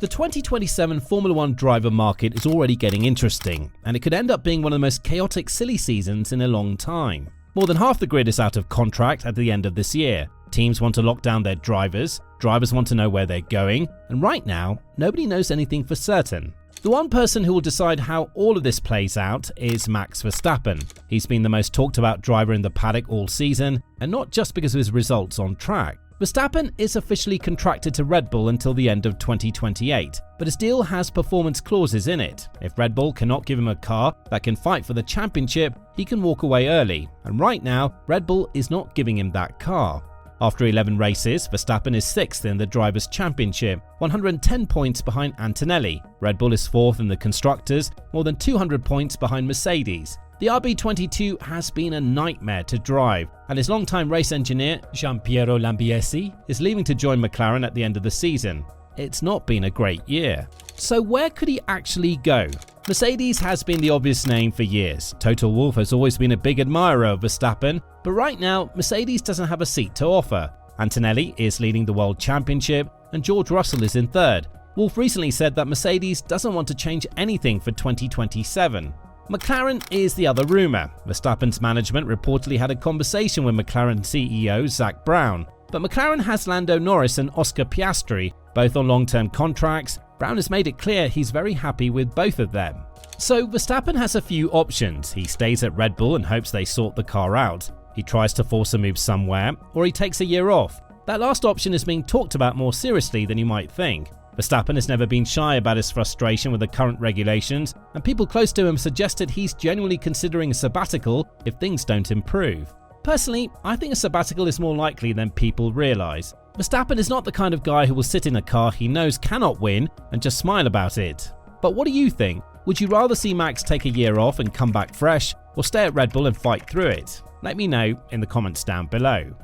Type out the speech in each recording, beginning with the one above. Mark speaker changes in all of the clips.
Speaker 1: The 2027 Formula 1 driver market is already getting interesting, and it could end up being one of the most chaotic silly seasons in a long time. More than half the grid is out of contract at the end of this year. Teams want to lock down their drivers want to know where they're going, and right now, nobody knows anything for certain. The one person who will decide how all of this plays out is Max Verstappen. He's been the most talked about driver in the paddock all season, and not just because of his results on track. Verstappen is officially contracted to Red Bull until the end of 2028, but his deal has performance clauses in it. If Red Bull cannot give him a car that can fight for the championship, he can walk away early, and right now, Red Bull is not giving him that car. After 11 races, Verstappen is 6th in the Drivers' Championship, 110 points behind Antonelli. Red Bull is 4th in the Constructors, more than 200 points behind Mercedes. The RB22 has been a nightmare to drive, and his longtime race engineer, Giampiero Lambiase, is leaving to join McLaren at the end of the season. It's not been a great year. So where could he actually go? Mercedes has been the obvious name for years. Toto Wolff has always been a big admirer of Verstappen, but right now, Mercedes doesn't have a seat to offer. Antonelli is leading the World Championship, and George Russell is in 3rd. Wolff recently said that Mercedes doesn't want to change anything for 2027. McLaren is the other rumour. Verstappen's management reportedly had a conversation with McLaren CEO Zak Brown, but McLaren has Lando Norris and Oscar Piastri, both on long-term contracts. Brown has made it clear he's very happy with both of them. So Verstappen has a few options. He stays at Red Bull and hopes they sort the car out. He tries to force a move somewhere, or he takes a year off. That last option is being talked about more seriously than you might think. Verstappen has never been shy about his frustration with the current regulations, and people close to him suggested he's genuinely considering a sabbatical if things don't improve. Personally, I think a sabbatical is more likely than people realise. Verstappen is not the kind of guy who will sit in a car he knows cannot win and just smile about it. But what do you think? Would you rather see Max take a year off and come back fresh, or stay at Red Bull and fight through it? Let me know in the comments down below.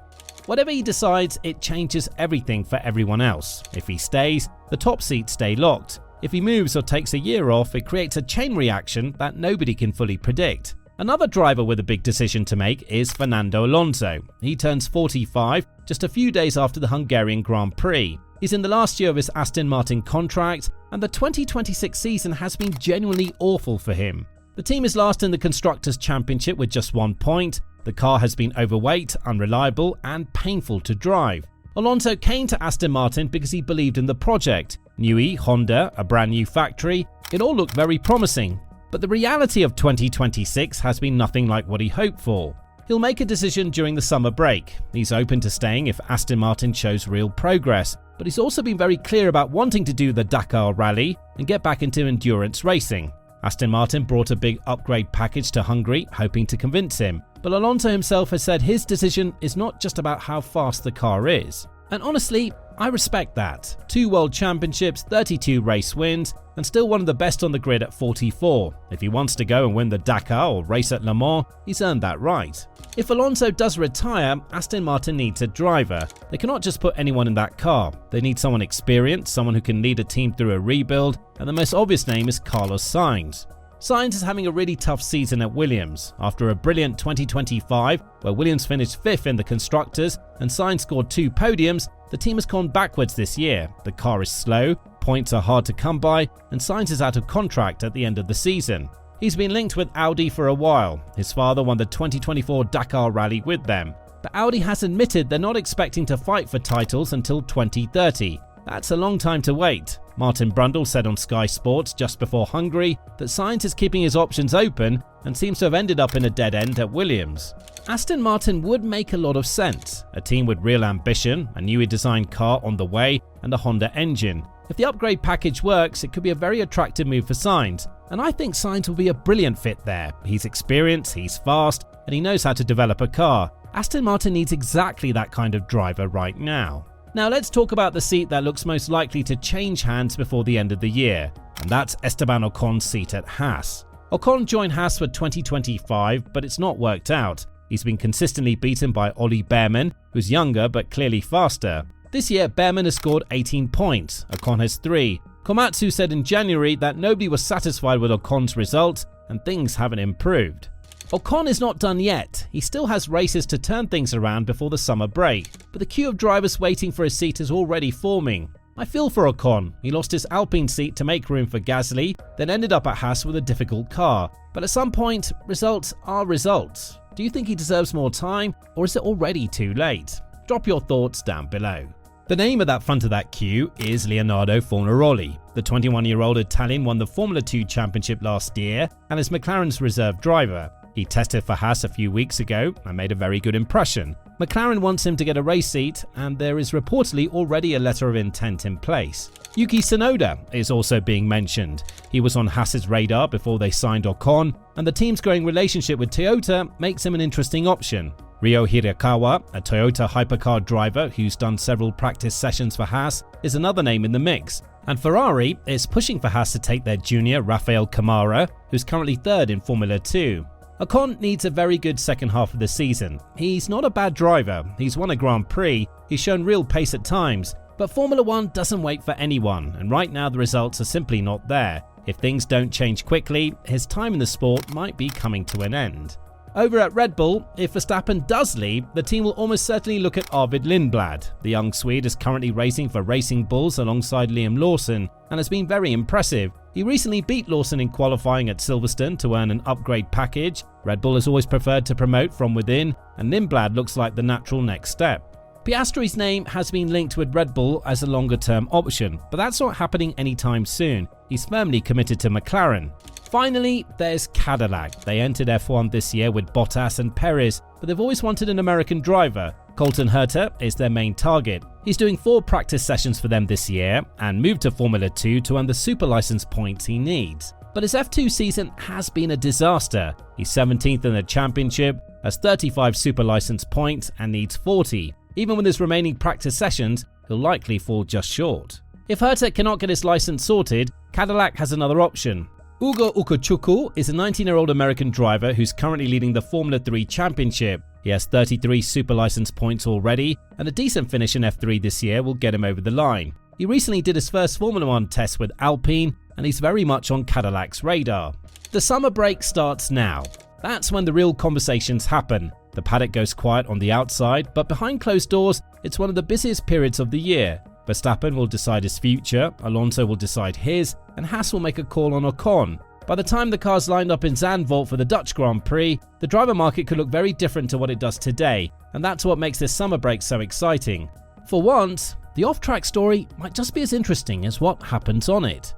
Speaker 1: Whatever he decides, it changes everything for everyone else. If he stays, the top seats stay locked. If he moves or takes a year off, it creates a chain reaction that nobody can fully predict. Another driver with a big decision to make is Fernando Alonso. He turns 45 just a few days after the Hungarian Grand Prix. He's in the last year of his Aston Martin contract, and the 2026 season has been genuinely awful for him. The team is last in the Constructors' Championship with just 1 point. The car has been overweight, unreliable, and painful to drive. Alonso came to Aston Martin because he believed in the project. Newey, Honda, a brand new factory, it all looked very promising. But the reality of 2026 has been nothing like what he hoped for. He'll make a decision during the summer break. He's open to staying if Aston Martin shows real progress, but he's also been very clear about wanting to do the Dakar Rally and get back into endurance racing. Aston Martin brought a big upgrade package to Hungary, hoping to convince him, but Alonso himself has said his decision is not just about how fast the car is. And honestly, I respect that. 2 World Championships, 32 race wins, and still one of the best on the grid at 44. If he wants to go and win the Dakar or race at Le Mans, he's earned that right. If Alonso does retire, Aston Martin needs a driver. They cannot just put anyone in that car. They need someone experienced, someone who can lead a team through a rebuild, and the most obvious name is Carlos Sainz. Sainz is having a really tough season at Williams. After a brilliant 2025, where Williams finished 5th in the Constructors and Sainz scored 2 podiums, the team has gone backwards this year. The car is slow, points are hard to come by, and Sainz is out of contract at the end of the season. He's been linked with Audi for a while. His father won the 2024 Dakar Rally with them, but Audi has admitted they're not expecting to fight for titles until 2030. That's a long time to wait. Martin Brundle said on Sky Sports just before Hungary that Sainz is keeping his options open and seems to have ended up in a dead end at Williams. Aston Martin would make a lot of sense. A team with real ambition, a newly designed car on the way, and a Honda engine. If the upgrade package works, it could be a very attractive move for Sainz, and I think Sainz will be a brilliant fit there. He's experienced, he's fast, and he knows how to develop a car. Aston Martin needs exactly that kind of driver right now. Now let's talk about the seat that looks most likely to change hands before the end of the year, and that's Esteban Ocon's seat at Haas. Ocon joined Haas for 2025, but it's not worked out. He's been consistently beaten by Ollie Bearman, who's younger but clearly faster. This year, Bearman has scored 18 points, Ocon has 3. Komatsu said in January that nobody was satisfied with Ocon's results and things haven't improved. Ocon is not done yet. He still has races to turn things around before the summer break, but the queue of drivers waiting for his seat is already forming. I feel for Ocon. He lost his Alpine seat to make room for Gasly, then ended up at Haas with a difficult car. But at some point, results are results. Do you think he deserves more time, or is it already too late? Drop your thoughts down below. The name at that front of that queue is Leonardo Fornaroli. The 21-year-old Italian won the Formula 2 championship last year and is McLaren's reserve driver. He tested for Haas a few weeks ago and made a very good impression. McLaren wants him to get a race seat, and there is reportedly already a letter of intent in place. Yuki Tsunoda is also being mentioned. He was on Haas's radar before they signed Ocon, and the team's growing relationship with Toyota makes him an interesting option. Ryo Hirakawa, a Toyota hypercar driver who's done several practice sessions for Haas, is another name in the mix. And Ferrari is pushing for Haas to take their junior Rafael Camara, who's currently third in Formula 2. Ocon needs a very good second half of the season. He's not a bad driver, he's won a Grand Prix, he's shown real pace at times, but Formula 1 doesn't wait for anyone, and right now the results are simply not there. If things don't change quickly, his time in the sport might be coming to an end. Over at Red Bull, if Verstappen does leave, the team will almost certainly look at Arvid Lindblad. The young Swede is currently racing for Racing Bulls alongside Liam Lawson and has been very impressive. He recently beat Lawson in qualifying at Silverstone to earn an upgrade package. Red Bull has always preferred to promote from within, and Lindblad looks like the natural next step. Piastri's name has been linked with Red Bull as a longer-term option, but that's not happening anytime soon. He's firmly committed to McLaren. Finally, there's Cadillac. They entered F1 this year with Bottas and Perez, but they've always wanted an American driver. Colton Herta is their main target. He's doing 4 practice sessions for them this year and moved to Formula 2 to earn the super license points he needs. But his F2 season has been a disaster. He's 17th in the championship, has 35 super license points and needs 40. Even with his remaining practice sessions, he'll likely fall just short. If Herta cannot get his license sorted, Cadillac has another option. Ugo Ukachukwu is a 19-year-old American driver who's currently leading the Formula 3 championship. He has 33 super license points already, and a decent finish in F3 this year will get him over the line. He recently did his first Formula 1 test with Alpine, and he's very much on Cadillac's radar. The summer break starts now. That's when the real conversations happen. The paddock goes quiet on the outside, but behind closed doors, it's one of the busiest periods of the year. Verstappen will decide his future, Alonso will decide his, and Haas will make a call on Ocon. By the time the cars lined up in Zandvoort for the Dutch Grand Prix, the driver market could look very different to what it does today, and that's what makes this summer break so exciting. For once, the off-track story might just be as interesting as what happens on it.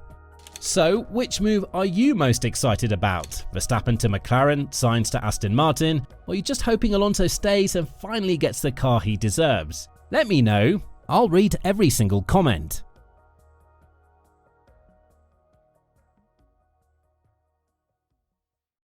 Speaker 1: So, which move are you most excited about? Verstappen to McLaren, Sainz to Aston Martin, or are you just hoping Alonso stays and finally gets the car he deserves? Let me know. I'll read every single comment.